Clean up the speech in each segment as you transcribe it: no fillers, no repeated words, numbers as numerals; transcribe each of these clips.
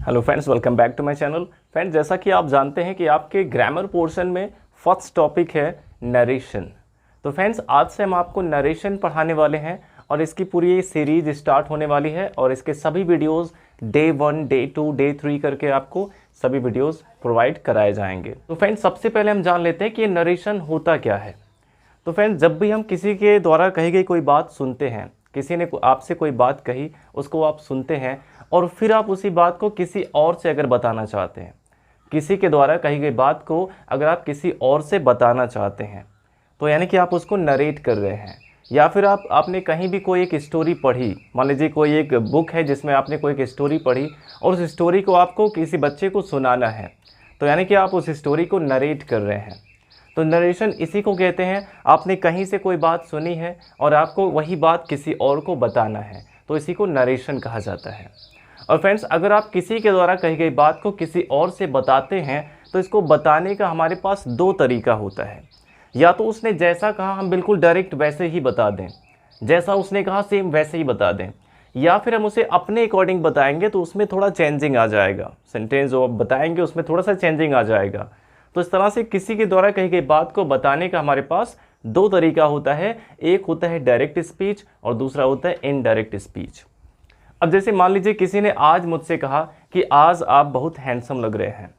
Hello friends, welcome back to my channel. Friends, जैसा कि आप जानते हैं कि आपके ग्रामर पोर्शन में फर्स्ट टॉपिक है नरेशन। तो फ्रेंड्स, आज से हम आपको नरेशन पढ़ाने वाले हैं और इसकी पूरी सीरीज स्टार्ट होने वाली है और इसके सभी वीडियोस डे 1, डे 2, डे 3 करके आपको सभी वीडियोस प्रोवाइड कराए जाएंगे। तो फ्रेंड्स, सबसे पहले हम जान लेते हैं कि नरेशन होता क्या है। तो फ्रेंड्स, जब भी हम किसी के द्वारा कही गई कोई बात सुनते हैं, किसी ने आपसे कोई बात कही, उसको आप सुनते हैं और फिर आप उसी बात को किसी और से अगर बताना चाहते हैं, किसी के द्वारा कही गई बात को अगर आप किसी और से बताना चाहते हैं, तो यानी कि आप उसको नरेट कर रहे हैं। या फिर आपने कहीं भी कोई एक स्टोरी पढ़ी, मान लीजिए कोई एक बुक है जिसमें आपने कोई एक स्टोरी पढ़ी और उस स्टोरी को आपको किसी बच्चे को सुनाना है, तो यानी कि आप उस स्टोरी को नरेट कर रहे हैं। तो नरेशन इसी को कहते हैं। आपने कहीं से कोई बात सुनी है और आपको वही बात किसी और को बताना है, तो इसी को नरेशन कहा जाता है। और फ्रेंड्स, अगर आप किसी के द्वारा कही गई बात को किसी और से बताते हैं, तो इसको बताने का हमारे पास दो तरीका होता है। या तो उसने जैसा कहा हम बिल्कुल डायरेक्ट वैसे ही बता दें, जैसा उसने कहा सेम वैसे ही बता दें, या फिर हम उसे अपने अकॉर्डिंग बताएंगे तो उसमें थोड़ा चेंजिंग आ जाएगा। सेंटेंस जो आप बताएंगे उसमें थोड़ा सा चेंजिंग आ जाएगा। तो इस तरह से किसी के द्वारा कही गई बात को बताने का हमारे पास दो तरीका होता है। एक होता है डायरेक्ट स्पीच और दूसरा होता है इनडायरेक्ट स्पीच। अब जैसे मान लीजिए किसी ने आज मुझसे कहा कि आज आप बहुत हैंडसम लग रहे हैं।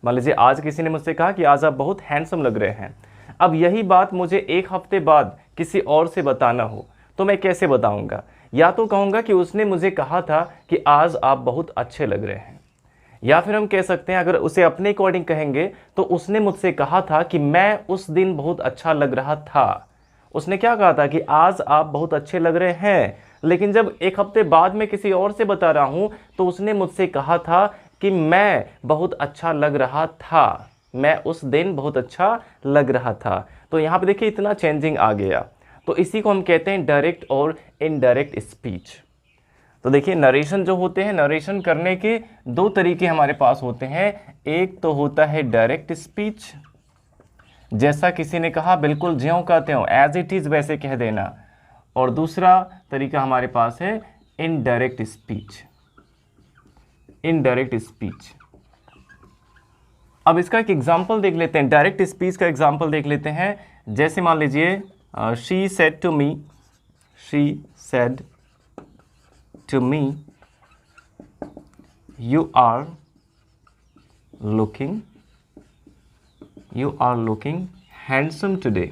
मान लीजिए आज किसी ने मुझसे कहा कि आज आप बहुत हैंडसम लग रहे हैं। अब यही बात मुझे एक हफ्ते बाद किसी और से बताना हो तो मैं कैसे बताऊंगा? या तो कहूँगा कि उसने मुझे कहा था कि आज आप बहुत अच्छे लग रहे हैं, या फिर हम कह सकते हैं अगर उसे अपने अकॉर्डिंग कहेंगे तो उसने मुझसे कहा था कि मैं उस दिन बहुत अच्छा लग रहा था। उसने क्या कहा था कि आज आप बहुत अच्छे लग रहे हैं, लेकिन जब एक हफ्ते बाद में किसी और से बता रहा हूं तो उसने मुझसे कहा था कि मैं बहुत अच्छा लग रहा था, मैं उस दिन बहुत अच्छा लग रहा था। तो यहाँ पे देखिए इतना चेंजिंग आ गया। तो इसी को हम कहते हैं डायरेक्ट और इनडायरेक्ट स्पीच। तो देखिए नरेशन जो होते हैं, नरेशन करने के दो तरीके हमारे पास होते हैं। एक तो होता है डायरेक्ट स्पीच, जैसा किसी ने कहा बिल्कुल ज्यों का त्यों एज इट इज़ वैसे कह देना, और दूसरा तरीका हमारे पास है इनडायरेक्ट स्पीच। इनडायरेक्ट स्पीच, अब इसका एक एग्जांपल देख लेते हैं। डायरेक्ट स्पीच का एग्जांपल देख लेते हैं। जैसे मान लीजिए she said to me, she said to me you are looking handsome today,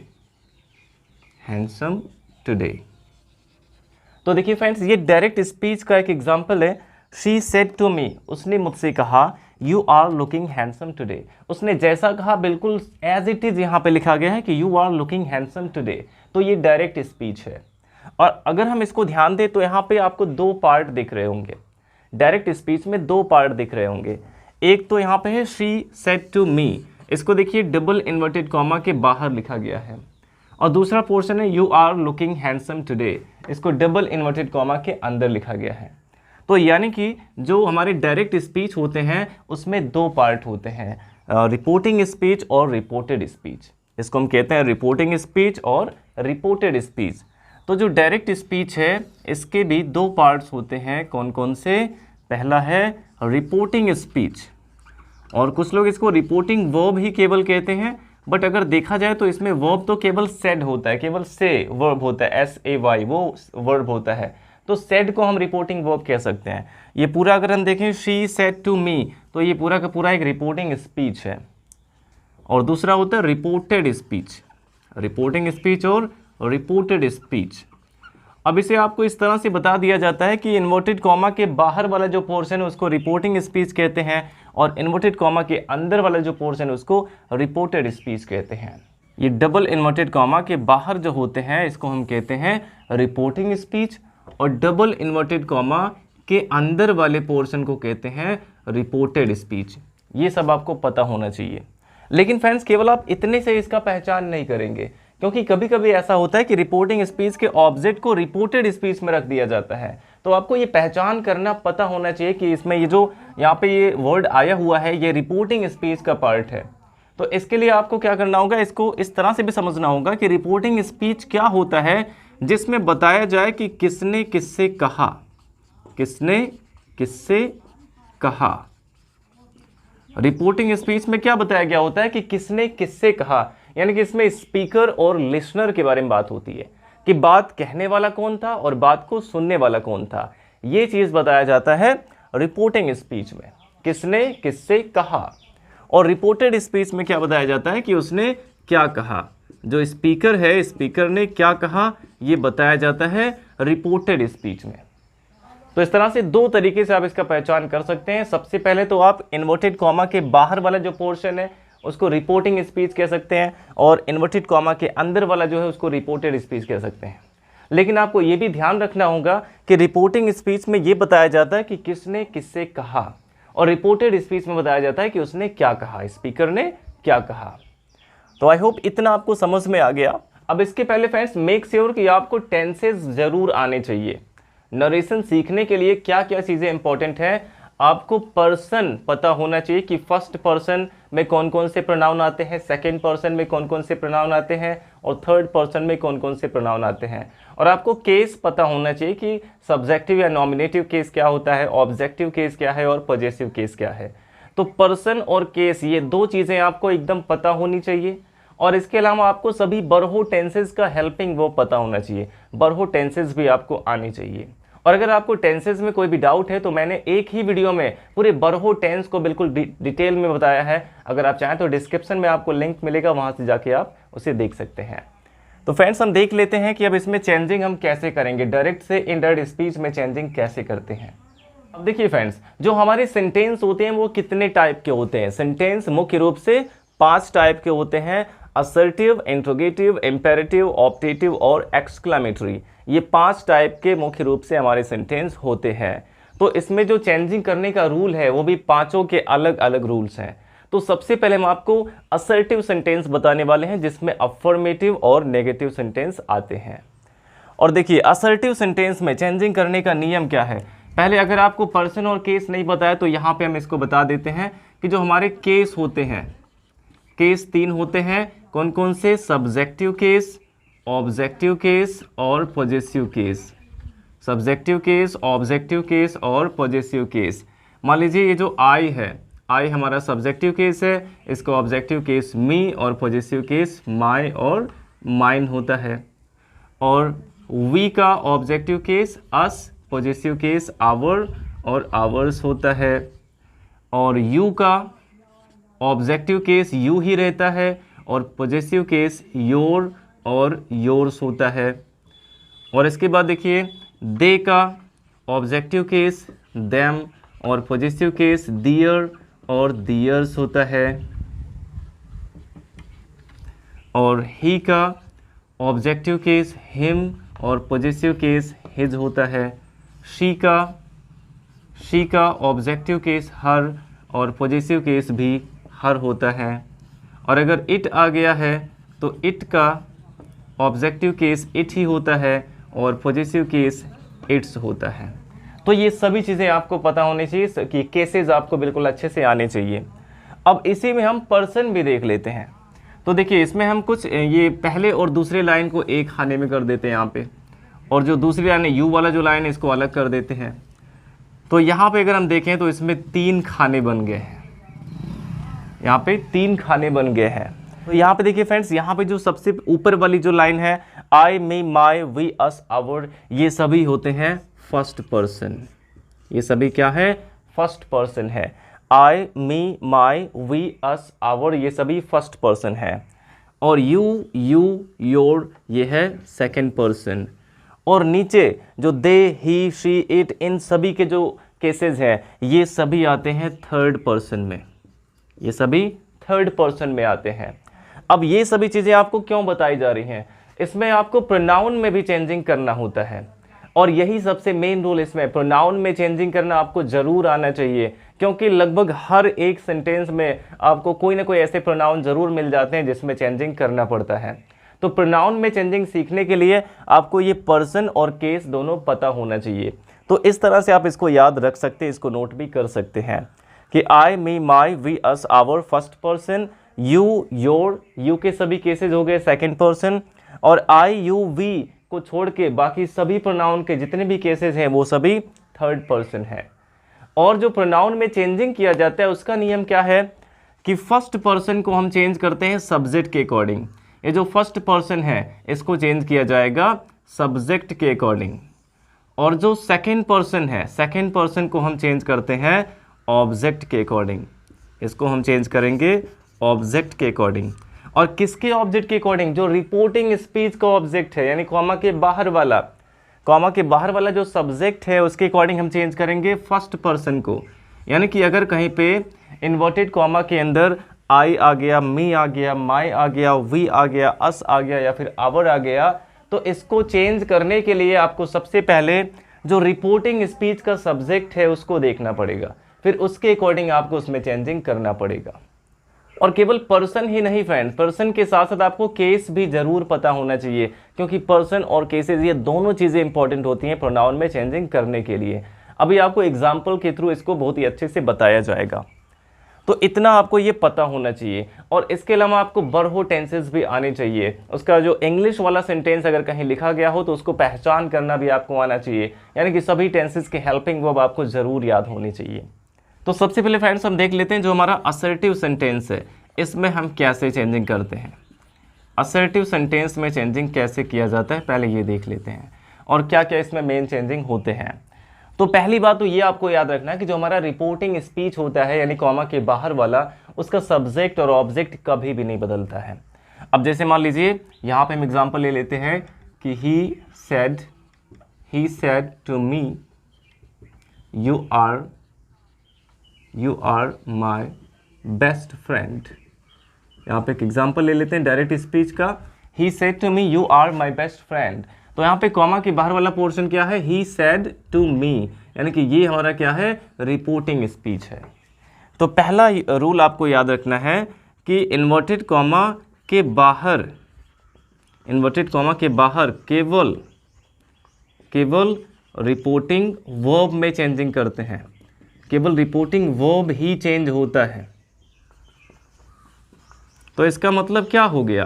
handsome today। तो देखिए फ्रेंड्स, ये डायरेक्ट स्पीच का एक एग्जांपल है। शी सेड टू मी, उसने मुझसे कहा you are looking handsome today. उसने जैसा कहा बिल्कुल एज इट इज यहाँ पे लिखा गया है कि you are looking handsome today. तो ये डायरेक्ट स्पीच है। और अगर हम इसको ध्यान दें तो यहाँ पे आपको दो पार्ट दिख रहे होंगे। डायरेक्ट स्पीच में दो पार्ट दिख रहे होंगे। एक तो यहाँ पे है शी सेड टू मी, इसको देखिए डबल इन्वर्टेड कॉमा के बाहर लिखा गया है। और दूसरा पोर्शन है you are looking handsome today, इसको डबल इन्वर्टेड कॉमा के अंदर लिखा गया है। तो यानी कि जो हमारे डायरेक्ट स्पीच होते हैं उसमें दो पार्ट होते हैं, रिपोर्टिंग स्पीच और रिपोर्टेड स्पीच। इसको हम कहते हैं रिपोर्टिंग स्पीच और रिपोर्टेड स्पीच। तो जो डायरेक्ट स्पीच है इसके भी दो पार्ट्स होते हैं। कौन कौन से? पहला है रिपोर्टिंग स्पीच, और कुछ लोग इसको रिपोर्टिंग वर्ब ही केवल कहते हैं, बट अगर देखा जाए तो इसमें वर्ब तो केवल सेड होता है, केवल से वर्ब होता है, SAY वो वर्ब होता है। तो सेड को हम रिपोर्टिंग वर्ब कह सकते हैं। ये पूरा अगर हम देखें शी सेड टू मी, तो ये पूरा का पूरा एक रिपोर्टिंग स्पीच है। और दूसरा होता है रिपोर्टेड स्पीच, रिपोर्टिंग स्पीच और रिपोर्टेड स्पीच। अब इसे आपको इस तरह से बता दिया जाता है कि इन्वर्टेड कॉमा के बाहर वाला जो पोर्शन है उसको रिपोर्टिंग स्पीच कहते हैं, और इन्वर्टेड कॉमा के अंदर वाला जो पोर्शन है उसको रिपोर्टेड स्पीच कहते हैं। ये डबल इन्वर्टेड कॉमा के बाहर जो होते हैं इसको हम कहते हैं रिपोर्टिंग स्पीच, और डबल इन्वर्टेड कॉमा के अंदर वाले पोर्शन को कहते हैं रिपोर्टेड स्पीच। ये सब आपको पता होना चाहिए। लेकिन फ्रेंड्स, केवल आप इतने से इसका पहचान नहीं करेंगे, क्योंकि कभी कभी ऐसा होता है कि रिपोर्टिंग स्पीच के ऑब्जेक्ट को रिपोर्टेड स्पीच में रख दिया जाता है। तो आपको ये पहचान करना पता होना चाहिए कि इसमें ये जो यहाँ पे ये वर्ड आया हुआ है ये रिपोर्टिंग स्पीच का पार्ट है। तो इसके लिए आपको क्या करना होगा, इसको इस तरह से भी समझना होगा कि रिपोर्टिंग स्पीच क्या होता है, जिसमें बताया जाए कि किसने किससे कहा, किसने किससे कहा। रिपोर्टिंग स्पीच में क्या बताया गया होता है कि किसने किससे कहा, यानी कि इसमें स्पीकर और लिसनर के बारे में बात होती है कि बात कहने वाला कौन था और बात को सुनने वाला कौन था। ये चीज़ बताया जाता है रिपोर्टिंग स्पीच में, किसने किससे कहा। और रिपोर्टेड स्पीच में क्या बताया जाता है कि उसने क्या कहा, जो स्पीकर है स्पीकर ने क्या कहा, ये बताया जाता है रिपोर्टेड स्पीच में। तो इस तरह से दो तरीके से आप इसका पहचान कर सकते हैं। सबसे पहले तो आप इन्वर्टेड कॉमा के बाहर वाला जो पोर्शन है उसको रिपोर्टिंग स्पीच कह सकते हैं, और इन्वर्टेड कॉमा के अंदर वाला जो है उसको रिपोर्टेड स्पीच कह सकते हैं। लेकिन आपको ये भी ध्यान रखना होगा कि रिपोर्टिंग स्पीच में ये बताया जाता है कि किसने किससे कहा, और रिपोर्टेड स्पीच में बताया जाता है कि उसने क्या कहा, स्पीकर ने क्या कहा। तो आई होप इतना आपको समझ में आ गया। अब इसके पहले फ्रेंड्स मेक श्योर कि आपको टेंसेस जरूर आने चाहिए। नरेशन सीखने के लिए क्या क्या चीज़ें इंपॉर्टेंट है, आपको पर्सन पता होना चाहिए कि फर्स्ट पर्सन में कौन कौन से प्रोनाउन आते हैं, सेकंड पर्सन में कौन कौन से प्रोनाउन आते हैं, और थर्ड पर्सन में कौन कौन से प्रोनाउन आते हैं। और आपको केस पता होना चाहिए कि सब्जेक्टिव या नॉमिनेटिव केस क्या होता है, ऑब्जेक्टिव केस क्या है और पॉजेसिव केस क्या है। तो पर्सन और केस ये दो चीज़ें आपको एकदम पता होनी चाहिए। और इसके अलावा आपको सभी बरहो टेंसेस का हेल्पिंग वो पता होना चाहिए, बरहो टेंसेस भी आपको आनी चाहिए। और अगर आपको टेंसेस में कोई भी डाउट है तो मैंने एक ही वीडियो में पूरे बरहो टेंस को बिल्कुल डिटेल में बताया है। अगर आप चाहें तो डिस्क्रिप्शन में आपको लिंक मिलेगा, वहां से जाके आप उसे देख सकते हैं। तो फ्रेंड्स हम देख लेते हैं कि अब इसमें चेंजिंग हम कैसे करेंगे, डायरेक्ट से इनडायरेक्ट स्पीच में चेंजिंग कैसे करते हैं। अब देखिए फ्रेंड्स, जो हमारे सेंटेंस होते हैं वो कितने टाइप के होते हैं। सेंटेंस मुख्य रूप से 5 टाइप के होते हैं, असर्टिव, इंट्रोगेटिव, इंपेरेटिव, ऑप्टेटिव और एक्सक्लेमेटरी। ये 5 टाइप के मुख्य रूप से हमारे सेंटेंस होते हैं। तो इसमें जो चेंजिंग करने का रूल है वो भी पांचों के अलग अलग रूल्स हैं। तो सबसे पहले हम आपको असर्टिव सेंटेंस बताने वाले हैं जिसमें अफर्मेटिव और नेगेटिव सेंटेंस आते हैं। और देखिए असर्टिव सेंटेंस में चेंजिंग करने का नियम क्या है। पहले अगर आपको पर्सन और केस नहीं बताया तो यहाँ पे हम इसको बता देते हैं कि जो हमारे केस होते हैं, केस 3 होते हैं। कौन कौन से? सब्जेक्टिव केस, ऑब्जेक्टिव केस और possessive case. Subjective case, objective case और पॉजेसिव केस। मान लीजिए ये जो आई है, आई हमारा सब्जेक्टिव केस है, इसका ऑब्जेक्टिव केस मी और पॉजेसिव केस माई और माइन होता है। और वी का objective case us, possessive case our और आवर्स होता है। और यू का ऑब्जेक्टिव केस यू ही रहता है और पॉजेसिव केस योर और योर्स होता है। और इसके बाद देखिए दे का ऑब्जेक्टिव केस देम और पॉजेसिव केस दियर और दियर्स होता है। और ही का ऑब्जेक्टिव केस हिम और पॉजेसिव केस हिज होता है। शी का ऑब्जेक्टिव केस हर और पॉजेसिव केस भी हर होता है। और अगर इट आ गया है तो इट का ऑब्जेक्टिव केस इट ही होता है और पॉजेसिव केस इट्स होता है। तो ये सभी चीज़ें आपको पता होनी चाहिए कि केसेस आपको बिल्कुल अच्छे से आने चाहिए। अब इसी में हम पर्सन भी देख लेते हैं। तो देखिए इसमें हम कुछ ये पहले और दूसरे लाइन को एक खाने में कर देते हैं यहाँ पे, और जो दूसरी लाइन है यू वाला जो लाइन है इसको अलग कर देते हैं। तो यहाँ पे अगर हम देखें तो इसमें 3 खाने बन गए हैं, यहाँ पे 3 खाने बन गए हैं। तो यहाँ पे देखिए फ्रेंड्स, यहाँ पे जो सबसे ऊपर वाली जो लाइन है आई me my we us our, ये सभी होते हैं फर्स्ट पर्सन। ये सभी क्या है? फर्स्ट पर्सन है। आई me my we us our ये सभी फर्स्ट पर्सन है। और यू योर ये है सेकंड पर्सन। और नीचे जो दे ही शी इट इन सभी के जो केसेस हैं ये सभी आते हैं थर्ड पर्सन में, ये सभी थर्ड पर्सन में आते हैं। अब ये सभी चीज़ें आपको क्यों बताई जा रही हैं? इसमें आपको प्रोनाउन में भी चेंजिंग करना होता है, और यही सबसे मेन रूल इसमें, प्रोनाउन में चेंजिंग करना आपको ज़रूर आना चाहिए, क्योंकि लगभग हर एक सेंटेंस में आपको कोई ना कोई ऐसे प्रोनाउन ज़रूर मिल जाते हैं जिसमें चेंजिंग करना पड़ता है। तो प्रोनाउन में चेंजिंग सीखने के लिए आपको ये पर्सन और केस दोनों पता होना चाहिए। तो इस तरह से आप इसको याद रख सकते हैं, इसको नोट भी कर सकते हैं कि I me my we us our first person, you your you के सभी केसेस हो गए सेकंड पर्सन, और आई यू वी को छोड़ के बाकी सभी प्रोनाउन के जितने भी केसेस हैं वो सभी थर्ड पर्सन है। और जो प्रोनाउन में चेंजिंग किया जाता है उसका नियम क्या है कि फर्स्ट पर्सन को हम चेंज करते हैं सब्जेक्ट के अकॉर्डिंग। ये जो फर्स्ट पर्सन है इसको चेंज किया जाएगा सब्जेक्ट के अकॉर्डिंग, और जो सेकंड पर्सन है सेकंड पर्सन को हम चेंज करते हैं ऑब्जेक्ट के अकॉर्डिंग। इसको हम चेंज करेंगे ऑब्जेक्ट के अकॉर्डिंग। और किसके ऑब्जेक्ट के अकॉर्डिंग? जो रिपोर्टिंग स्पीच का ऑब्जेक्ट है, यानी कॉमा के बाहर वाला जो सब्जेक्ट है उसके अकॉर्डिंग हम चेंज करेंगे फर्स्ट पर्सन को। यानी कि अगर कहीं पे इन्वर्टेड कॉमा के अंदर आई आ गया, मी आ गया, माई आ गया, वी आ गया, अस आ गया या फिर आवर आ गया, तो इसको चेंज करने के लिए आपको सबसे पहले जो रिपोर्टिंग स्पीच का सब्जेक्ट है उसको देखना पड़ेगा, फिर उसके अकॉर्डिंग आपको उसमें चेंजिंग करना पड़ेगा। और केवल पर्सन ही नहीं फ्रेंड्स, पर्सन के साथ साथ आपको केस भी जरूर पता होना चाहिए, क्योंकि पर्सन और केसेस ये दोनों चीज़ें इंपॉर्टेंट होती हैं प्रोनाउन में चेंजिंग करने के लिए। अभी आपको एग्जाम्पल के थ्रू इसको बहुत ही अच्छे से बताया जाएगा। तो इतना आपको ये पता होना चाहिए। और इसके अलावा आपको बरहो टेंसेस भी आने चाहिए। उसका जो इंग्लिश वाला सेंटेंस अगर कहीं लिखा गया हो तो उसको पहचान करना भी आपको आना चाहिए, यानी कि सभी टेंसेस के हेल्पिंग वर्ब आपको ज़रूर याद होनी चाहिए। तो सबसे पहले फ्रेंड्स हम देख लेते हैं जो हमारा असर्टिव सेंटेंस है इसमें हम कैसे चेंजिंग करते हैं। असर्टिव सेंटेंस में चेंजिंग कैसे किया जाता है पहले ये देख लेते हैं, और क्या क्या इसमें मेन चेंजिंग होते हैं। तो पहली बात तो ये आपको याद रखना है कि जो हमारा रिपोर्टिंग स्पीच होता है यानी कॉमा के बाहर वाला, उसका सब्जेक्ट और ऑब्जेक्ट कभी भी नहीं बदलता है। अब जैसे मान लीजिए यहाँ पे हम एग्जांपल ले लेते हैं कि he said to me you are my best friend. यहाँ पे एक एग्जांपल ले लेते हैं डायरेक्ट स्पीच का, he said to me you are my best friend. तो यहाँ पे कॉमा के बाहर वाला पोर्शन क्या है? ही सेड टू मी, यानी कि ये हमारा क्या है? रिपोर्टिंग स्पीच है। तो पहला रूल आपको याद रखना है कि इन्वर्टेड कॉमा के बाहर केवल रिपोर्टिंग वर्ब में चेंजिंग करते हैं, केवल रिपोर्टिंग वर्ब ही चेंज होता है। तो इसका मतलब क्या हो गया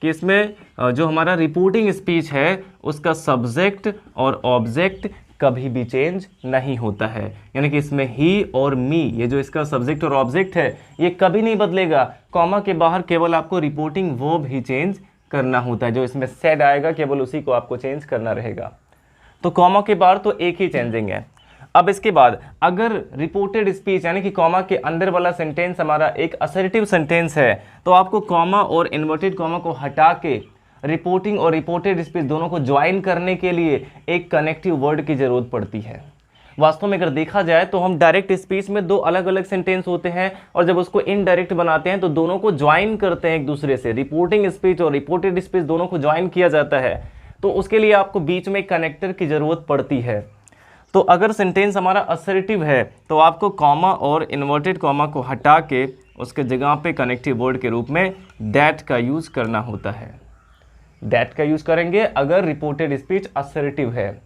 कि इसमें जो हमारा रिपोर्टिंग स्पीच है उसका सब्जेक्ट और ऑब्जेक्ट कभी भी चेंज नहीं होता है, यानी कि इसमें ही और मी, ये जो इसका सब्जेक्ट और ऑब्जेक्ट है ये कभी नहीं बदलेगा। कॉमा के बाहर केवल आपको रिपोर्टिंग वर्ब ही चेंज करना होता है, जो इसमें सेड आएगा केवल उसी को आपको चेंज करना रहेगा। तो कॉमा के बाहर तो एक ही चेंजिंग है। अब इसके बाद अगर रिपोर्टेड स्पीच यानी कि कॉमा के अंदर वाला सेंटेंस हमारा एक असर्टिव सेंटेंस है तो आपको कॉमा और इन्वर्टेड कॉमा को हटा के रिपोर्टिंग और रिपोर्टेड स्पीच दोनों को ज्वाइन करने के लिए एक कनेक्टिव वर्ड की ज़रूरत पड़ती है। वास्तव में अगर देखा जाए तो हम डायरेक्ट स्पीच में दो अलग अलग सेंटेंस होते हैं और जब उसको इनडायरेक्ट बनाते हैं तो दोनों को ज्वाइन करते हैं एक दूसरे से। रिपोर्टिंग स्पीच और रिपोर्टेड स्पीच दोनों को ज्वाइन किया जाता है, तो उसके लिए आपको बीच में एक कनेक्टर की ज़रूरत पड़ती है। तो अगर सेंटेंस हमारा असर्टिव है तो आपको कॉमा और इन्वर्टेड कॉमा को हटा के उसके जगह पे कनेक्टिव वर्ड के रूप में दैट का यूज़ करना होता है। दैट का यूज़ करेंगे अगर रिपोर्टेड स्पीच असर्टिव है।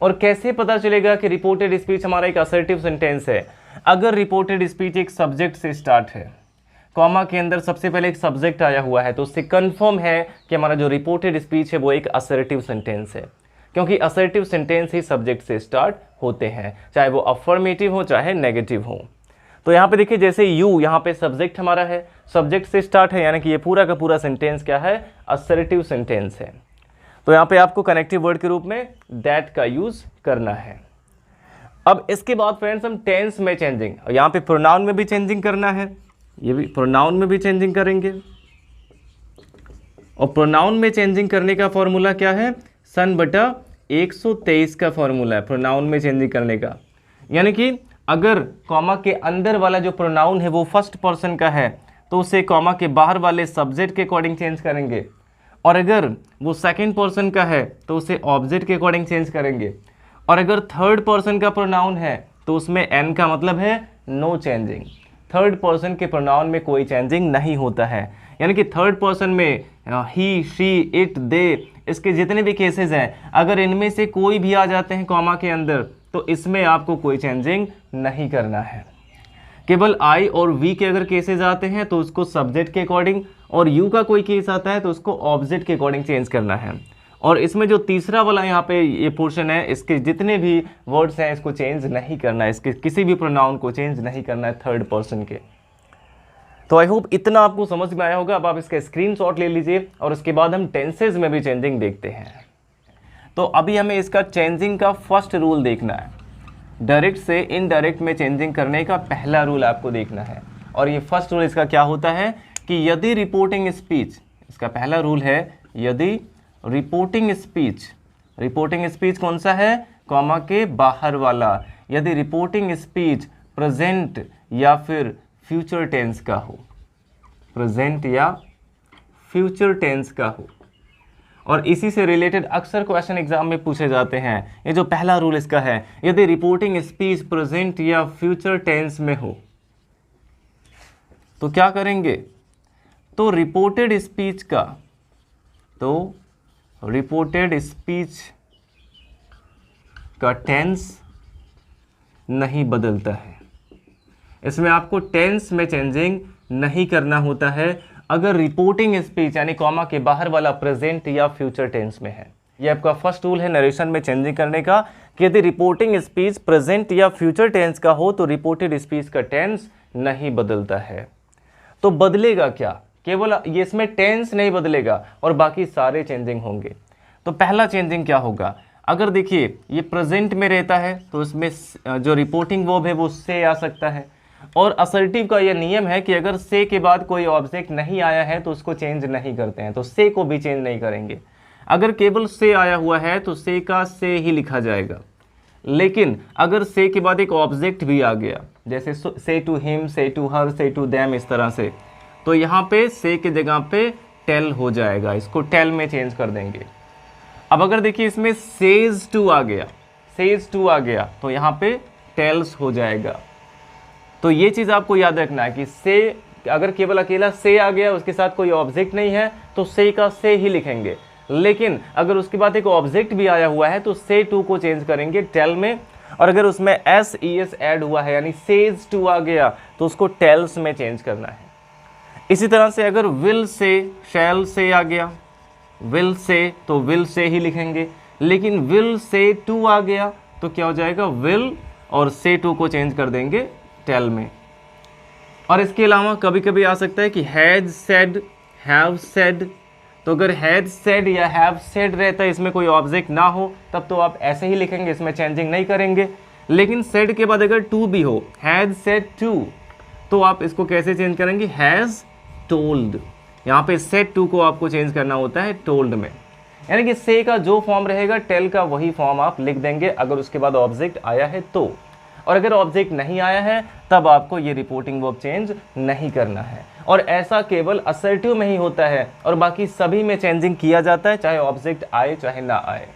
और कैसे पता चलेगा कि रिपोर्टेड स्पीच हमारा एक असर्टिव सेंटेंस है? अगर रिपोर्टेड स्पीच एक सब्जेक्ट से स्टार्ट है, कॉमा के अंदर सबसे पहले एक सब्जेक्ट आया हुआ है, तो उससे कन्फर्म है कि हमारा जो रिपोर्टेड स्पीच है वो एक असर्टिव सेंटेंस है, क्योंकि असर्टिव सेंटेंस ही सब्जेक्ट से स्टार्ट होते हैं, चाहे वो अफर्मेटिव हो चाहे नेगेटिव हो। तो यहाँ पे देखिए जैसे यू, यहाँ पे सब्जेक्ट हमारा है, सब्जेक्ट से स्टार्ट है, यानी कि ये पूरा का पूरा सेंटेंस क्या है? असर्टिव सेंटेंस है। तो यहाँ पे आपको कनेक्टिव वर्ड के रूप में दैट का यूज करना है। अब इसके बाद फ्रेंड्स हम टेंस में चेंजिंग, यहाँ पे प्रोनाउन में भी चेंजिंग करना है, ये भी प्रोनाउन में भी चेंजिंग करेंगे। और प्रोनाउन में चेंजिंग करने का फॉर्मूला क्या है? सन बटा 123 का फॉर्मूला है प्रोनाउन में चेंजिंग करने का। यानी कि अगर कॉमा के अंदर वाला जो प्रोनाउन है वो फर्स्ट पर्सन का है तो उसे कॉमा के बाहर वाले सब्जेक्ट के अकॉर्डिंग चेंज करेंगे, और अगर वो सेकंड पर्सन का है तो उसे ऑब्जेक्ट के अकॉर्डिंग चेंज करेंगे, और अगर थर्ड पर्सन का प्रोनाउन है तो उसमें एन का मतलब है नो चेंजिंग। थर्ड पर्सन के प्रोनाउन में कोई चेंजिंग नहीं होता है, यानी कि थर्ड पर्सन में ही, शी, इट, दे, इसके जितने भी केसेस हैं अगर इनमें से कोई भी आ जाते हैं कॉमा के अंदर तो इसमें आपको कोई चेंजिंग नहीं करना है। केवल आई और वी के अगर केसेस आते हैं तो उसको सब्जेक्ट के अकॉर्डिंग, और यू का कोई केस आता है तो उसको ऑब्जेक्ट के अकॉर्डिंग चेंज करना है। और इसमें जो तीसरा वाला यहाँ पे ये पोर्शन है, इसके जितने भी वर्ड्स हैं इसको चेंज नहीं करना है, इसके किसी भी प्रोनाउन को चेंज नहीं करना है थर्ड पर्सन के। तो आई होप इतना आपको समझ में आया होगा। अब आप इसका स्क्रीनशॉट ले लीजिए और उसके बाद हम टेंसेज में भी चेंजिंग देखते हैं। तो अभी हमें इसका चेंजिंग का फर्स्ट रूल देखना है। डायरेक्ट से इनडायरेक्ट में चेंजिंग करने का पहला रूल आपको देखना है, और ये फर्स्ट रूल इसका क्या होता है कि यदि रिपोर्टिंग स्पीच, इसका पहला रूल है यदि रिपोर्टिंग स्पीच कौन सा है, कॉमा के बाहर वाला, यदि रिपोर्टिंग स्पीच प्रेजेंट या फिर फ्यूचर टेंस का हो, प्रेजेंट या फ्यूचर टेंस का हो, और इसी से रिलेटेड अक्सर क्वेश्चन एग्जाम में पूछे जाते हैं। ये जो पहला रूल इसका है, यदि रिपोर्टिंग स्पीच प्रेजेंट या फ्यूचर टेंस में हो तो क्या करेंगे, तो रिपोर्टेड स्पीच का टेंस नहीं बदलता है। इसमें आपको टेंस में चेंजिंग नहीं करना होता है अगर रिपोर्टिंग स्पीच यानी कॉमा के बाहर वाला प्रेजेंट या फ्यूचर टेंस में है। ये आपका फर्स्ट रूल है नरेशन में चेंजिंग करने का कि यदि रिपोर्टिंग स्पीच प्रेजेंट या फ्यूचर टेंस का हो तो रिपोर्टेड स्पीच का टेंस नहीं बदलता है। तो बदलेगा क्या, केवल ये इसमें टेंस नहीं बदलेगा और बाकी सारे चेंजिंग होंगे। तो पहला चेंजिंग क्या होगा, अगर देखिए ये प्रेजेंट में रहता है तो इसमें जो रिपोर्टिंग वर्ब है वो से आ सकता है, और असर्टिव का यह नियम है कि अगर से के बाद कोई ऑब्जेक्ट नहीं आया है तो उसको चेंज नहीं करते हैं, तो से को भी चेंज नहीं करेंगे। अगर केवल से आया हुआ है तो से का से ही लिखा जाएगा, लेकिन अगर से के बाद एक ऑब्जेक्ट भी आ गया जैसे से टू हिम, से टू हर, से टू देम, इस तरह से, तो यहाँ पे से की जगह पे टेल हो जाएगा, इसको टेल में चेंज कर देंगे। अब अगर देखिए इसमें सेज टू आ गया तो यहाँ पे टेल्स हो जाएगा। तो ये चीज़ आपको याद रखना है कि से अगर केवल अकेला से आ गया, उसके साथ कोई ऑब्जेक्ट नहीं है तो से का से ही लिखेंगे, लेकिन अगर उसके बाद एक ऑब्जेक्ट भी आया हुआ है तो से टू को चेंज करेंगे टेल में, और अगर उसमें एस ई एस ऐड हुआ है यानी सेज टू आ गया तो उसको टेल्स में चेंज करना है। इसी तरह से अगर विल से, शैल से आ गया, विल से तो विल से ही लिखेंगे, लेकिन विल से टू आ गया तो क्या हो जाएगा, विल और से टू को चेंज कर देंगे टेल में। और इसके अलावा कभी कभी आ सकता है कि हैज सेड, हैव सेड, तो अगर हैज सेड या हैव सेड रहता है, इसमें कोई ऑब्जेक्ट ना हो, तब तो आप ऐसे ही लिखेंगे, इसमें चेंजिंग नहीं करेंगे। लेकिन सेड के बाद अगर टू भी हो, हैज सेड टू, तो आप इसको कैसे चेंज करेंगे, हैज टोल्ड। यहाँ पे सेड टू को आपको चेंज करना होता है टोल्ड में, यानी कि से का जो फॉर्म रहेगा टेल का वही फॉर्म आप लिख देंगे अगर उसके बाद ऑब्जेक्ट आया है तो, और अगर ऑब्जेक्ट नहीं आया है तब आपको ये रिपोर्टिंग वर्ब चेंज नहीं करना है। और ऐसा केवल असर्टिव में ही होता है और बाकी सभी में चेंजिंग किया जाता है, चाहे ऑब्जेक्ट आए चाहे ना आए।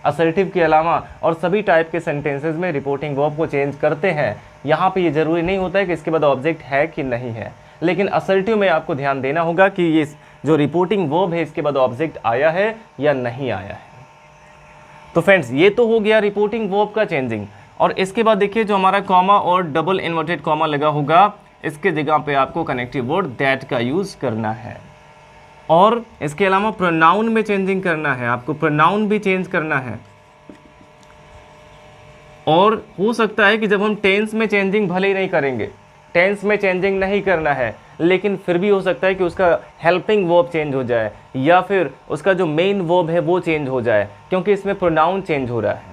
असर्टिव के अलावा और सभी टाइप के सेंटेंसेस में रिपोर्टिंग वर्ब को चेंज करते हैं। यहाँ पे ये जरूरी नहीं होता है कि इसके बाद ऑब्जेक्ट है कि नहीं है, लेकिन असर्टिव में आपको ध्यान देना होगा कि ये जो रिपोर्टिंग वर्ब है इसके बाद ऑब्जेक्ट आया है या नहीं आया है। तो फ्रेंड्स ये तो हो गया रिपोर्टिंग वर्ब का चेंजिंग। और इसके बाद देखिए जो हमारा कॉमा और डबल इन्वर्टेड कॉमा लगा होगा, इसके जगह पे आपको कनेक्टिव वर्ड दैट का यूज करना है। और इसके अलावा प्रोनाउन में चेंजिंग करना है, आपको प्रोनाउन भी चेंज करना है। और हो सकता है कि जब हम टेंस में चेंजिंग भले ही नहीं करेंगे, टेंस में चेंजिंग नहीं करना है, लेकिन फिर भी हो सकता है कि उसका हेल्पिंग वर्ब चेंज हो जाए या फिर उसका जो मेन वर्ब है वो चेंज हो जाए, क्योंकि इसमें प्रोनाउन चेंज हो रहा है।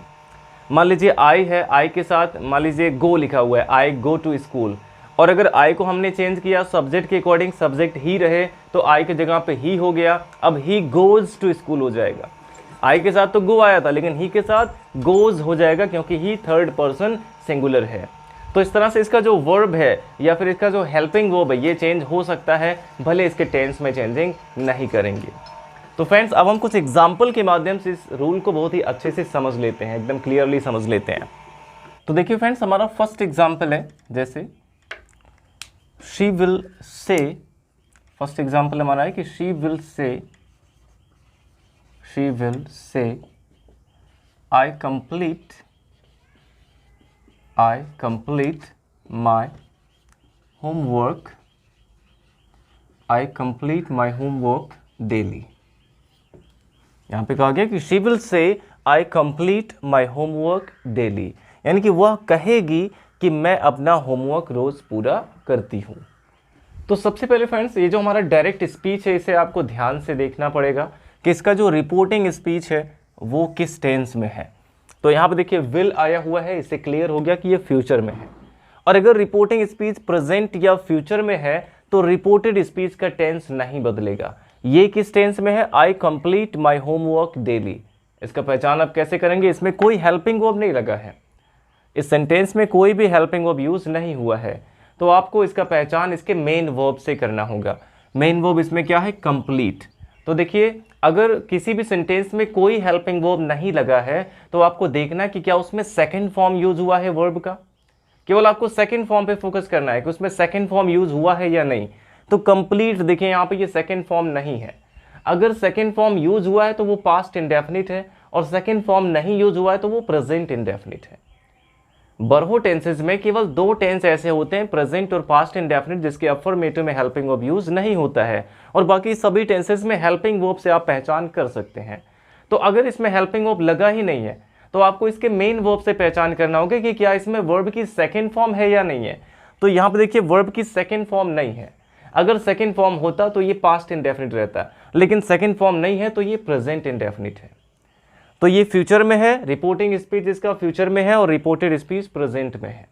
मान लीजिए आई है, आई के साथ मान लीजिए गो लिखा हुआ है, आई गो टू स्कूल, और अगर आई को हमने चेंज किया सब्जेक्ट के अकॉर्डिंग, सब्जेक्ट ही रहे तो आई की जगह पे ही हो गया, अब ही गोज टू स्कूल हो जाएगा। आई के साथ तो गो आया था लेकिन ही के साथ गोज हो जाएगा क्योंकि ही थर्ड पर्सन सिंगुलर है। तो इस तरह से इसका जो वर्ब है या फिर इसका जो हेल्पिंग वर्ब है ये चेंज हो सकता है, भले इसके टेंस में चेंजिंग नहीं करेंगे। तो फ्रेंड्स अब हम कुछ एग्जाम्पल के माध्यम से इस रूल को बहुत ही अच्छे से समझ लेते हैं, एकदम क्लियरली समझ लेते हैं। तो देखिए फ्रेंड्स हमारा फर्स्ट एग्जाम्पल है, जैसे she will say, first example हमारा है कि she will say I complete my homework daily। यहाँ पे कहा गया कि she will say I complete my homework daily, यानी कि वह कहेगी कि मैं अपना होमवर्क रोज़ पूरा करती हूँ। तो सबसे पहले फ्रेंड्स, ये जो हमारा डायरेक्ट स्पीच है इसे आपको ध्यान से देखना पड़ेगा कि इसका जो रिपोर्टिंग स्पीच है वो किस टेंस में है। तो यहाँ पे देखिए विल आया हुआ है, इससे क्लियर हो गया कि ये फ्यूचर में है। और अगर रिपोर्टिंग स्पीच प्रेजेंट या फ्यूचर में है तो रिपोर्टेड स्पीच का टेंस नहीं बदलेगा। ये किस टेंस में है? आई कंप्लीट माई होमवर्क डेली। इसका पहचान आप कैसे करेंगे? इसमें कोई हेल्पिंग वर्ब नहीं लगा है, इस सेंटेंस में कोई भी हेल्पिंग वर्ब यूज नहीं हुआ है, तो आपको इसका पहचान इसके मेन वर्ब से करना होगा। मेन वर्ब इसमें क्या है? कंप्लीट। तो देखिए अगर किसी भी सेंटेंस में कोई हेल्पिंग वर्ब नहीं लगा है तो आपको देखना कि क्या उसमें सेकंड फॉर्म यूज हुआ है वर्ब का। केवल आपको सेकंड फॉर्म पे फोकस करना है कि उसमें सेकंड फॉर्म यूज हुआ है या नहीं। तो कंप्लीट देखिए यहाँ पे ये सेकंड फॉर्म नहीं है। अगर सेकंड फॉर्म यूज हुआ है तो वो पास्ट इंडेफिनिट है, और सेकंड फॉर्म नहीं यूज हुआ है तो वो प्रेजेंट इंडेफिनिट है। बरहो टेंसेज में केवल दो टेंस ऐसे होते हैं, प्रेजेंट और पास्ट इंडेफिनिट, जिसके अफर्मेटिव में हेल्पिंग वर्ब यूज नहीं होता है, और बाकी सभी टेंसेज में हेल्पिंग वर्ब से आप पहचान कर सकते हैं। तो अगर इसमें हेल्पिंग वर्ब लगा ही नहीं है तो आपको इसके मेन वर्ब से पहचान करना होगा कि क्या इसमें वर्ब की सेकंड फॉर्म है या नहीं है। तो यहाँ पे देखिए वर्ब की सेकंड फॉर्म नहीं है। अगर सेकंड फॉर्म होता तो ये पास्ट इंडेफिनिट रहता, लेकिन सेकंड फॉर्म नहीं है तो ये प्रेजेंट इंडेफिनिट है। तो ये फ्यूचर में है, रिपोर्टिंग स्पीच इसका फ्यूचर में है और रिपोर्टेड स्पीच प्रेजेंट में है।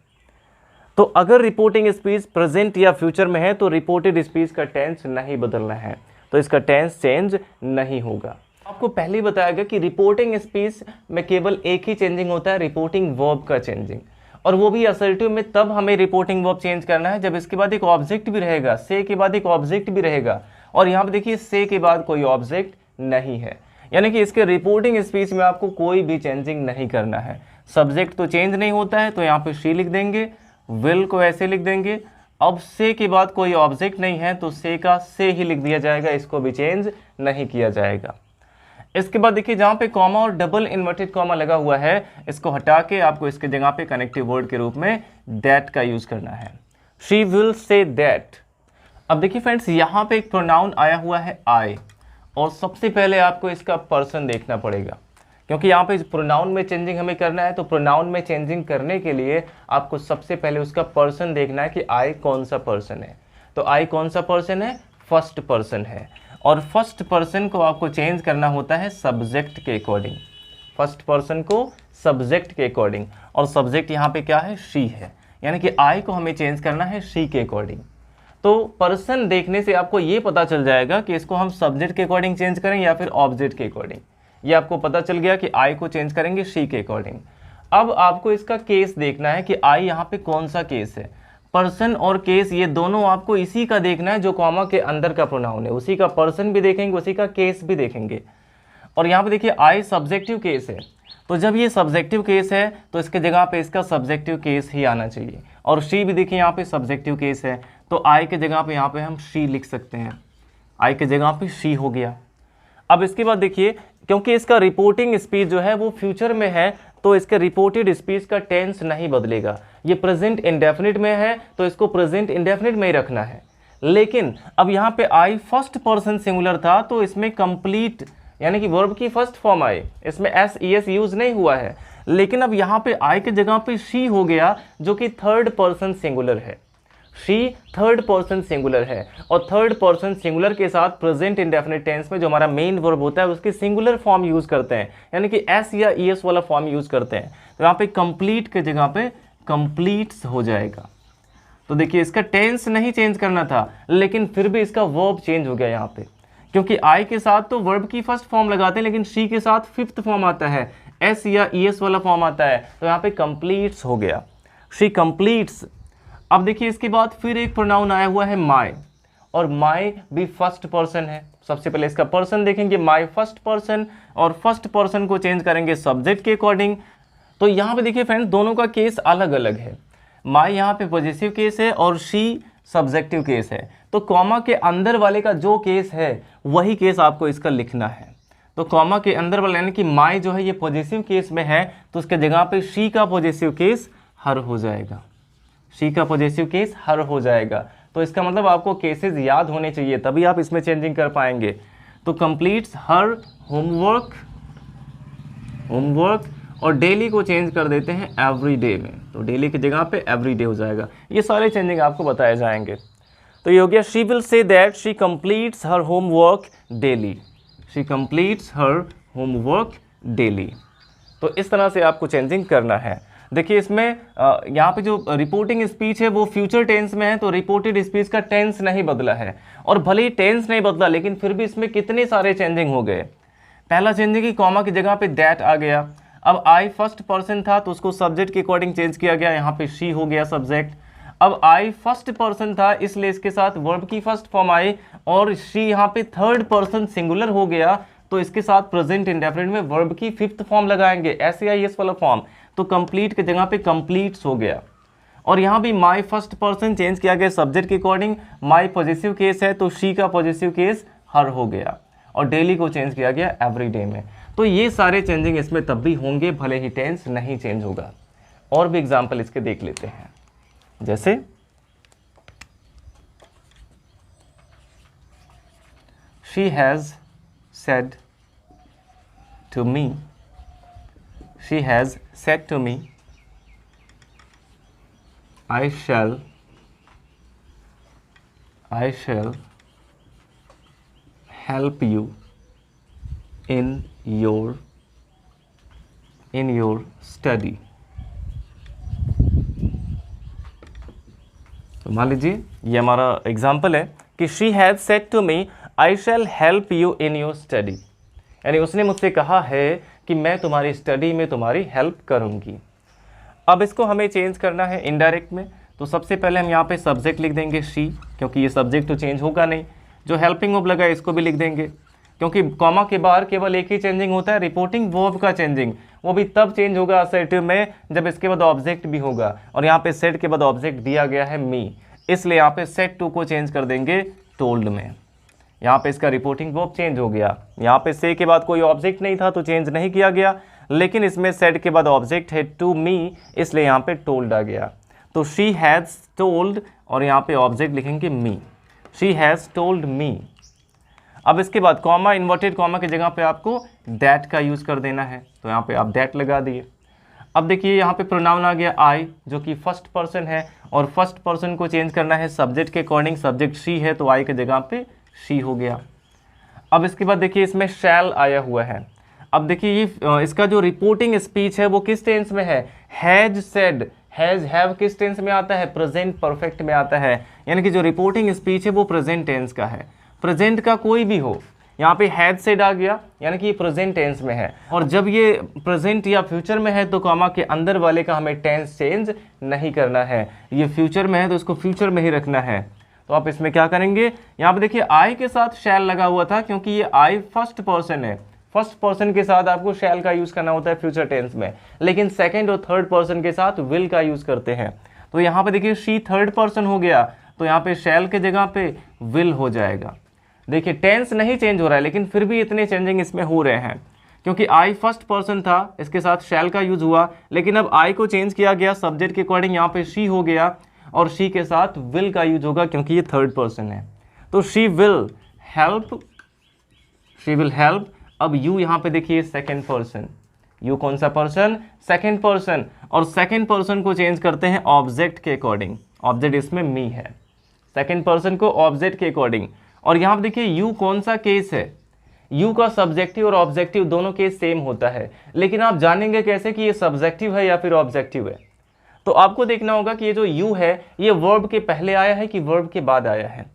तो अगर रिपोर्टिंग स्पीच प्रेजेंट या फ्यूचर में है तो रिपोर्टेड स्पीच का टेंस नहीं बदलना है, तो इसका टेंस चेंज नहीं होगा। आपको पहले ही बताया गया कि रिपोर्टिंग स्पीच में केवल एक ही चेंजिंग होता है, रिपोर्टिंग वर्ब का चेंजिंग, और वो भी असर्टिव में तब हमें रिपोर्टिंग वर्ब चेंज करना है जब इसके बाद एक ऑब्जेक्ट भी रहेगा, से के बाद एक ऑब्जेक्ट भी रहेगा, और यहाँ पे देखिए से के बाद कोई ऑब्जेक्ट नहीं है, यानी कि इसके रिपोर्टिंग स्पीच में आपको कोई भी चेंजिंग नहीं करना है। सब्जेक्ट तो चेंज नहीं होता है तो यहाँ पे शी लिख देंगे, विल को ऐसे लिख देंगे। अब से के बाद कोई ऑब्जेक्ट नहीं है तो से का से ही लिख दिया जाएगा, इसको भी चेंज नहीं किया जाएगा। इसके बाद देखिए जहाँ पे कॉमा और डबल इन्वर्टेड कॉमा लगा हुआ है, इसको हटा के आपको इसके जगह पे कनेक्टिव वर्ड के रूप में दैट का यूज करना है। She will say that. अब देखिए फ्रेंड्स यहाँ पे एक प्रोनाउन आया हुआ है आई, और सबसे पहले आपको इसका पर्सन देखना पड़ेगा, क्योंकि यहाँ पे प्रोनाउन में चेंजिंग हमें करना है। तो प्रोनाउन में चेंजिंग करने के लिए आपको सबसे पहले उसका पर्सन देखना है कि आई कौन सा पर्सन है। तो आई कौन सा पर्सन है? फर्स्ट पर्सन है, और फर्स्ट पर्सन को आपको चेंज करना होता है सब्जेक्ट के अकॉर्डिंग। फर्स्ट पर्सन को सब्जेक्ट के अकॉर्डिंग, और सब्जेक्ट यहाँ पे क्या है? शी है, यानी कि आई को हमें चेंज करना है शी के अकॉर्डिंग। तो पर्सन देखने से आपको ये पता चल जाएगा कि इसको हम सब्जेक्ट के अकॉर्डिंग चेंज करें या फिर ऑब्जेक्ट के अकॉर्डिंग। ये आपको पता चल गया कि आई को चेंज करेंगे शी के अकॉर्डिंग। अब आपको इसका केस देखना है कि आई यहाँ पे कौन सा केस है। पर्सन और केस ये दोनों आपको इसी का देखना है जो कॉमा के अंदर का प्रोनाउन है, उसी का पर्सन भी देखेंगे, उसी का केस भी देखेंगे। और यहाँ पे देखिए आई सब्जेक्टिव केस है, तो जब ये सब्जेक्टिव केस है तो इसके जगह पे इसका सब्जेक्टिव केस ही आना चाहिए। और शी भी देखिए यहाँ पे सब्जेक्टिव केस है, तो आई के जगह पे यहाँ पे हम शी लिख सकते हैं, आई के जगह पे शी हो गया। अब इसके बाद देखिए क्योंकि इसका रिपोर्टिंग स्पीच जो है वो फ्यूचर में है तो इसके रिपोर्टेड स्पीच का टेंस नहीं बदलेगा। ये प्रेजेंट इंडेफिनिट में है तो इसको प्रेजेंट इंडेफिनिट में ही रखना है। लेकिन अब यहाँ पे आई फर्स्ट पर्सन सिंगुलर था तो इसमें कंप्लीट यानी कि वर्ब की फर्स्ट फॉर्म आई, इसमें एस ई एस यूज नहीं हुआ है। लेकिन अब यहाँ पे आई के जगह पे शी हो गया जो कि थर्ड पर्सन सिंगुलर है। शी थर्ड पर्सन सिंगुलर है, और थर्ड पर्सन सिंगुलर के साथ प्रेजेंट इंडेफिनिट टेंस में जो हमारा मेन वर्ब होता है उसकी सिंगुलर फॉर्म यूज करते हैं, यानी कि एस या ई एस वाला फॉर्म यूज करते हैं। तो यहाँ पे कंप्लीट के जगह पे कंप्लीट्स हो जाएगा। तो देखिए इसका टेंस नहीं चेंज करना था, लेकिन फिर भी इसका वर्ब चेंज हो गया यहाँ पे, क्योंकि आई के साथ तो वर्ब की फर्स्ट फॉर्म लगाते हैं लेकिन शी के साथ फिफ्थ फॉर्म आता है, एस या ई एस वाला फॉर्म आता है, तो यहाँ पे कंप्लीट्स हो गया, शी कंप्लीट्स। अब देखिए इसके बाद फिर एक प्रोनाउन आया हुआ है माई, और माई भी फर्स्ट पर्सन है। सबसे पहले इसका पर्सन देखेंगे, माई फर्स्ट पर्सन, और फर्स्ट पर्सन को चेंज करेंगे सब्जेक्ट के अकॉर्डिंग। तो यहाँ पे देखिए फ्रेंड्स दोनों का केस अलग अलग है। माई यहाँ पे पॉजिटिव केस है और शी सब्जेक्टिव केस है। तो कॉमा के अंदर वाले का जो केस है वही केस आपको इसका लिखना है। तो कॉमा के अंदर वाला यानी कि माई जो है ये पॉजिटिव केस में है तो उसके जगह पे शी का पॉजिटिव केस हर हो जाएगा, शी का पॉजिटिव केस हर हो जाएगा। तो इसका मतलब आपको केसेस याद होने चाहिए तभी आप इसमें चेंजिंग कर पाएंगे। तो कंप्लीट्स हर होमवर्क और डेली को चेंज कर देते हैं एवरी डे में, तो डेली की जगह पे एवरी डे हो जाएगा। ये सारे चेंजिंग आपको बताए जाएंगे। तो ये हो गया she will say that she completes her homework daily, she completes her homework daily. तो इस तरह से आपको चेंजिंग करना है। देखिए इसमें यहाँ पे जो रिपोर्टिंग स्पीच है वो फ्यूचर टेंस में है, तो रिपोर्टेड स्पीच का टेंस नहीं बदला है। और भले ही टेंस नहीं बदला लेकिन फिर भी इसमें कितने सारे चेंजिंग हो गए। पहला चेंजिंग की कॉमा की जगह पे दैट आ गया। अब आई फर्स्ट पर्सन था तो उसको सब्जेक्ट के अकॉर्डिंग चेंज किया गया, यहाँ पे शी हो गया सब्जेक्ट। अब आई फर्स्ट पर्सन था इसलिए इसके साथ वर्ब की फर्स्ट फॉर्म आई, और शी यहाँ पे थर्ड पर्सन सिंगुलर हो गया तो इसके साथ प्रेजेंट इंडेफिनिट में वर्ब की फिफ्थ फॉर्म लगाएंगे, SAIS वाला फॉर्म, तो कंप्लीट की जगह पे कंप्लीट्स हो गया। और यहाँ भी माई फर्स्ट पर्सन चेंज किया गया सब्जेक्ट के अकॉर्डिंग, माई पॉजिटिव केस है तो शी का पॉजिटिव केस हर हो गया, और डेली को चेंज किया गया एवरी डे में। तो ये सारे चेंजिंग इसमें तब भी होंगे भले ही टेंस नहीं चेंज होगा। और भी एग्जाम्पल इसके देख लेते हैं, जैसे she has said to me, she has said to me, I shall help you in your study। तो मान लीजिए ये हमारा एग्जाम्पल है कि she has said to me I shall help you in your study, यानी उसने मुझसे कहा है कि मैं तुम्हारी स्टडी में तुम्हारी हेल्प करूंगी। अब इसको हमें चेंज करना है इनडायरेक्ट में, तो सबसे पहले हम यहाँ पे सब्जेक्ट लिख देंगे शी, क्योंकि ये सब्जेक्ट तो चेंज होगा नहीं। जो हेल्पिंग वर्ब लगा इसको भी लिख देंगे, क्योंकि कॉमा के बाहर केवल एक ही चेंजिंग होता है, रिपोर्टिंग वर्ब का चेंजिंग। वो भी तब चेंज होगा असर्टिव में जब इसके बाद ऑब्जेक्ट भी होगा, और यहाँ पे सेट के बाद ऑब्जेक्ट दिया गया है मी, इसलिए यहाँ पे सेट टू को चेंज कर देंगे टोल्ड में। यहाँ पे इसका रिपोर्टिंग वर्ब चेंज हो गया। यहाँ पे से के बाद कोई ऑब्जेक्ट नहीं था तो चेंज नहीं किया गया, लेकिन इसमें सेट के बाद ऑब्जेक्ट है टू मी, इसलिए यहाँ पे टोल्ड आ गया। तो शी हैज़ टोल्ड और यहाँ पे ऑब्जेक्ट लिखेंगे मी, शी हैज़ टोल्ड मी। अब इसके बाद कॉमा, इन्वर्टेड कॉमा की जगह पे आपको दैट का यूज़ कर देना है, तो यहाँ पे आप दैट लगा दिए। अब देखिए यहाँ पे प्रोनाउन आ गया आई, जो कि फर्स्ट पर्सन है, और फर्स्ट पर्सन को चेंज करना है सब्जेक्ट के अकॉर्डिंग। सब्जेक्ट शी है तो आई के जगह पे शी हो गया। अब इसके बाद देखिए इसमें शैल आया हुआ है। अब देखिए ये इसका जो रिपोर्टिंग स्पीच है वो किस टेंस में है, हैज सेड। हैज हैव किस टेंस में आता है, प्रेजेंट परफेक्ट में आता है, यानी कि जो रिपोर्टिंग स्पीच है वो प्रेजेंट टेंस का है। प्रेजेंट का कोई भी हो, यहाँ पे हैज सेड आ गया यानी कि ये प्रेजेंट टेंस में है, और जब ये प्रेजेंट या फ्यूचर में है तो कॉमा के अंदर वाले का हमें टेंस चेंज नहीं करना है। ये फ्यूचर में है तो इसको फ्यूचर में ही रखना है। तो आप इसमें क्या करेंगे, यहाँ पे देखिए आई के साथ शैल लगा हुआ था क्योंकि ये आई फर्स्ट पर्सन है। फर्स्ट पर्सन के साथ आपको शैल का यूज़ करना होता है फ्यूचर टेंस में, लेकिन सेकंड और थर्ड पर्सन के साथ विल का यूज़ करते हैं। तो यहाँ पे देखिए शी थर्ड पर्सन हो गया तो यहाँ पे शैल के जगह पे विल हो जाएगा। देखिए टेंस नहीं चेंज हो रहा है लेकिन फिर भी इतने चेंजिंग इसमें हो रहे हैं, क्योंकि आई फर्स्ट पर्सन था, इसके साथ शैल का यूज़ हुआ, लेकिन अब आई को चेंज किया गया सब्जेक्ट के अकॉर्डिंग, यहाँ पे शी हो गया, और शी के साथ विल का यूज होगा क्योंकि ये थर्ड पर्सन है। तो she will help, she will help. अब यू यहाँ पे देखिए सेकंड पर्सन, यू कौन सा पर्सन, सेकंड पर्सन, और सेकंड पर्सन को चेंज करते हैं ऑब्जेक्ट के अकॉर्डिंग। ऑब्जेक्ट इसमें मी है, सेकंड पर्सन को ऑब्जेक्ट के अकॉर्डिंग। और यहाँ पे देखिए यू कौन सा केस है, यू का सब्जेक्टिव और ऑब्जेक्टिव दोनों केस सेम होता है, लेकिन आप जानेंगे कैसे कि ये सब्जेक्टिव है या फिर ऑब्जेक्टिव है। तो आपको देखना होगा कि ये जो यू है ये वर्ब के पहले आया है कि वर्ब के बाद आया है।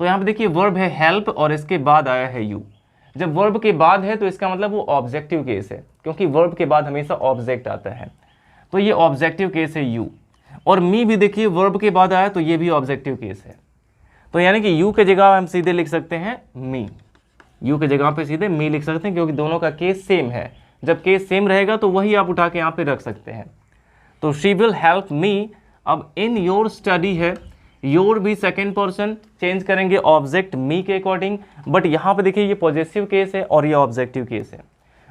तो यहाँ पे देखिए वर्ब है हेल्प और इसके बाद आया है यू। जब वर्ब के बाद है तो इसका मतलब वो ऑब्जेक्टिव केस है, क्योंकि वर्ब के बाद हमेशा ऑब्जेक्ट आता है। तो ये ऑब्जेक्टिव केस है यू। और मी भी देखिए वर्ब के बाद आया तो ये भी ऑब्जेक्टिव केस है। तो यानी कि यू के जगह हम सीधे लिख सकते हैं मी, यू के जगह पे सीधे मी लिख सकते हैं क्योंकि दोनों का केस सेम है। जब केस सेम रहेगा तो वही आप उठा के यहाँ पे रख सकते हैं। तो शी विल हेल्प मी। अब इन योर स्टडी है, योर भी सेकेंड पर्सन, चेंज करेंगे ऑब्जेक्ट मी के अकॉर्डिंग। बट यहाँ पे देखिए ये पॉजेसिव केस है और ये ऑब्जेक्टिव केस है।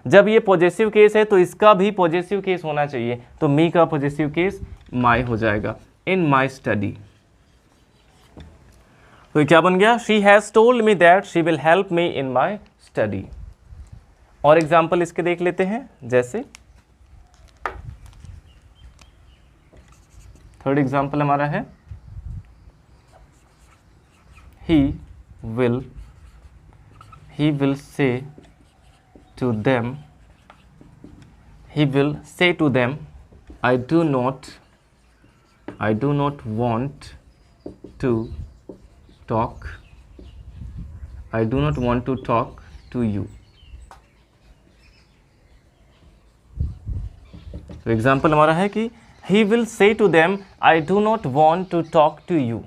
जब ये पॉजेसिव केस है तो इसका भी पॉजेसिव केस होना चाहिए, तो मी का पॉजेसिव केस माई हो जाएगा, इन माई स्टडी। तो क्या बन गया, she has told me that she will help me in my study. और एग्जाम्पल इसके देख लेते हैं, जैसे थर्ड एग्जाम्पल हमारा है he will say to them, I do not want to talk to you। तो एग्जाम्पल हमारा है कि he will say to them, I do not want to talk to you।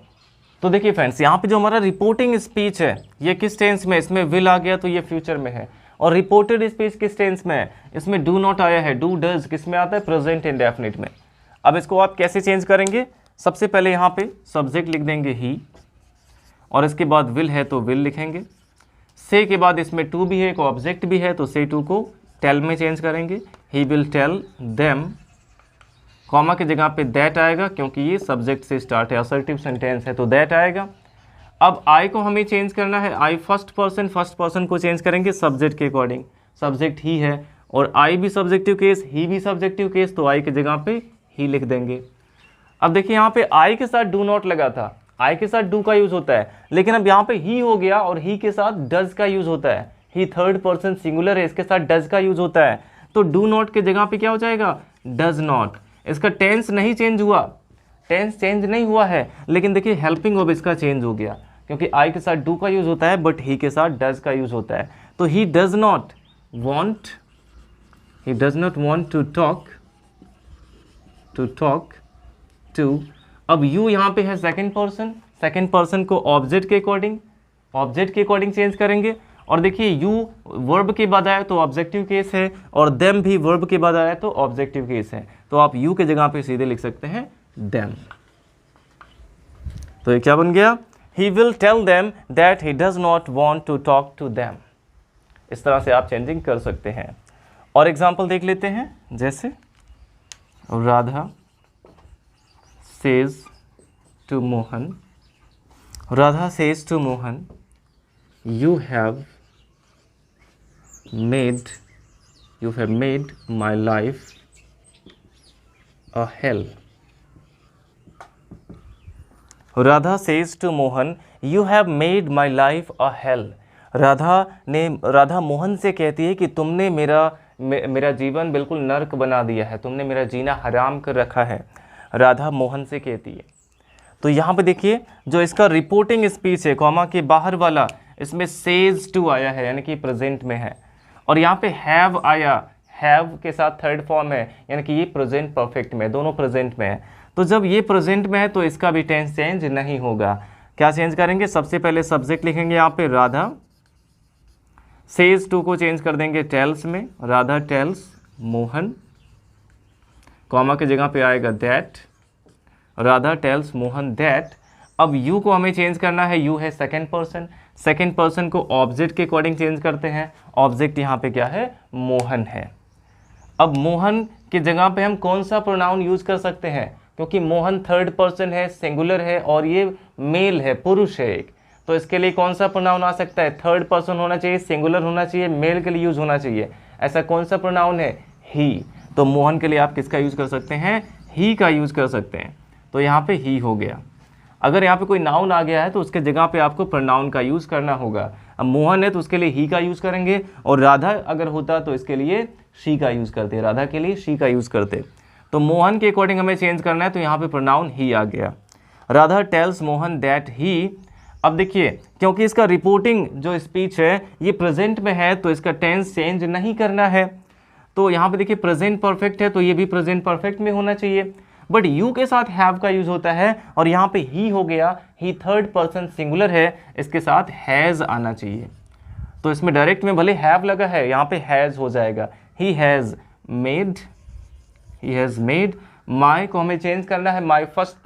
तो देखिए फ्रेंड्स, यहाँ पे जो हमारा रिपोर्टिंग स्पीच है ये किस टेंस में, इसमें विल आ गया तो ये फ्यूचर में है। और रिपोर्टेड स्पीच किस टेंस में है, इसमें डू नॉट आया है। डू डज किस में आता है, प्रेजेंट इंडेफिनिट में। अब इसको आप कैसे चेंज करेंगे, सबसे पहले यहाँ पे सब्जेक्ट लिख देंगे ही, और इसके बाद विल है तो विल लिखेंगे। से के बाद इसमें टू भी है, एक ऑब्जेक्ट भी है, तो से टू को टेल में चेंज करेंगे। He will tell them, comma की जगह पे दैट आएगा क्योंकि ये सब्जेक्ट से स्टार्ट है, असर्टिव सेंटेंस है तो दैट आएगा। अब आई को हमें चेंज करना है, आई फर्स्ट पर्सन को चेंज करेंगे सब्जेक्ट के अकॉर्डिंग। सब्जेक्ट ही है और आई भी सब्जेक्टिव केस, ही भी सब्जेक्टिव केस, तो आई की जगह पे ही लिख देंगे। अब देखिए यहाँ पे आई के साथ डू नॉट लगा था, आई के साथ डू का यूज होता है, लेकिन अब यहाँ पे ही हो गया और ही के साथ डज का यूज होता है। ही थर्ड पर्सन सिंगुलर है, इसके साथ डज का यूज होता है, तो डू नॉट के जगह पे क्या हो जाएगा, डज नॉट। इसका टेंस नहीं चेंज हुआ, टेंस चेंज नहीं हुआ है, लेकिन देखिए हेल्पिंग वर्ब इसका चेंज हो गया क्योंकि आई के साथ डू का यूज होता है बट ही के साथ डज का यूज होता है। तो he does not want to talk to. अब यू यहाँ पे है सेकंड पर्सन को ऑब्जेक्ट के अकॉर्डिंग चेंज करेंगे। और देखिए यू वर्ब के बाद आया तो ऑब्जेक्टिव केस है और देम भी वर्ब के बाद आया तो ऑब्जेक्टिव केस है, तो आप यू के जगह पे सीधे लिख सकते हैं देम। तो ये क्या बन गया, he will tell them that he does not want to talk to them. इस तरह से आप चेंजिंग कर सकते हैं। और एग्जांपल देख लेते हैं, जैसे Radha says to Mohan, you have made my life a hell। Radha says to Mohan, you have made my life a hell। Radha Mohan से कहती है कि तुमने मेरा जीवन बिल्कुल नर्क बना दिया है, तुमने मेरा जीना हराम कर रखा है। राधा मोहन से कहती है। तो यहाँ पे देखिए जो इसका रिपोर्टिंग स्पीच है, कॉमा के बाहर वाला, इसमें सेज टू आया है यानी कि प्रेजेंट में है, और यहाँ पे हैव आया, हैव के साथ थर्ड फॉर्म है यानी कि ये प्रेजेंट परफेक्ट में, दोनों प्रेजेंट में है। तो जब ये प्रेजेंट में है तो इसका भी टेंस चेंज नहीं होगा। क्या चेंज करेंगे, सबसे पहले सब्जेक्ट लिखेंगे यहाँ पे राधा, सेज टू को चेंज कर देंगे टेल्स में, राधा टेल्स मोहन, कॉमा की जगह पे आएगा that, Radha tells Mohan that. अब यू को हमें चेंज करना है, यू है सेकंड पर्सन को ऑब्जेक्ट के अकॉर्डिंग चेंज करते हैं। ऑब्जेक्ट यहाँ पे क्या है, मोहन है। अब मोहन की जगह पे हम कौन सा प्रोनाउन यूज कर सकते हैं, क्योंकि मोहन थर्ड पर्सन है, सिंगुलर है और ये मेल है, पुरुष है एक, तो इसके लिए कौन सा प्रोनाउन आ सकता है, थर्ड पर्सन होना चाहिए, सिंगुलर होना चाहिए, मेल के लिए यूज होना चाहिए। ऐसा कौन सा प्रोनाउन है, ही। तो मोहन के लिए आप किसका यूज कर सकते हैं, ही का यूज कर सकते हैं। तो यहाँ पे ही हो गया। अगर यहाँ पे कोई नाउन आ गया है तो उसके जगह पे आपको प्रोनाउन का यूज़ करना होगा। अब मोहन है तो उसके लिए ही का यूज़ करेंगे, और राधा अगर होता तो इसके लिए शी का यूज़ करते, राधा के लिए शी का यूज़ करते। तो मोहन के अकॉर्डिंग हमें चेंज करना है, तो यहाँ पे प्रोनाउन ही आ गया। Radha tells Mohan that he. अब देखिए क्योंकि इसका रिपोर्टिंग जो स्पीच है ये प्रेजेंट में है तो इसका टेंस चेंज नहीं करना है। तो यहाँ पे देखिए प्रेजेंट परफेक्ट है तो ये भी प्रेजेंट परफेक्ट में होना चाहिए, बट यू के साथ हैव का यूज होता है और यहाँ पे ही हो गया, ही थर्ड पर्सन सिंगुलर है, इसके साथ हैज़ आना चाहिए। तो इसमें डायरेक्ट में भले हैव लगा है, यहाँ पे हैज़ हो जाएगा। He has made. माई को हमें चेंज करना है, माई फर्स्ट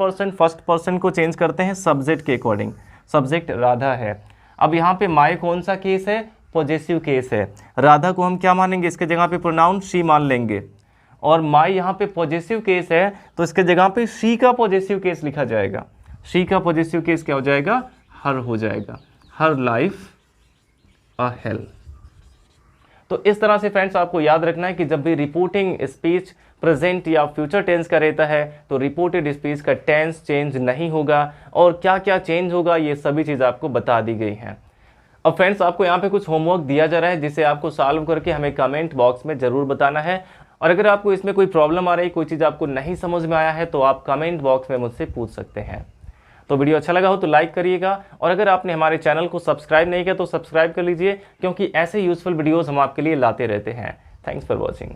पर्सन को चेंज करते हैं सब्जेक्ट के अकॉर्डिंग। सब्जेक्ट राधा है। अब यहाँ पे माई कौन सा केस है, पॉजेसिव केस है। राधा को हम क्या मानेंगे, इसके जगह पे प्रोनाउन शी मान लेंगे, और माई यहाँ पे पॉजेसिव केस है तो इसके जगह पे शी का पॉजेसिव केस लिखा जाएगा। शी का पॉजेसिव केस क्या हो जाएगा, हर हो जाएगा। हर लाइफ अ हेल। तो इस तरह से फ्रेंड्स आपको याद रखना है कि जब भी रिपोर्टिंग स्पीच प्रेजेंट या फ्यूचर टेंस का रहता है तो रिपोर्टेड स्पीच का टेंस चेंज नहीं होगा, और क्या क्या चेंज होगा ये सभी चीज़ आपको बता दी गई हैं। अब फ्रेंड्स आपको यहाँ पे कुछ होमवर्क दिया जा रहा है जिसे आपको सॉल्व करके हमें कमेंट बॉक्स में ज़रूर बताना है। और अगर आपको इसमें कोई प्रॉब्लम आ रही, कोई चीज़ आपको नहीं समझ में आया है तो आप कमेंट बॉक्स में मुझसे पूछ सकते हैं। तो वीडियो अच्छा लगा हो तो लाइक करिएगा, और अगर आपने हमारे चैनल को सब्सक्राइब नहीं किया तो सब्सक्राइब कर लीजिए, क्योंकि ऐसे यूजफुल वीडियोज़ हम आपके लिए लाते रहते हैं। Thanks for watching.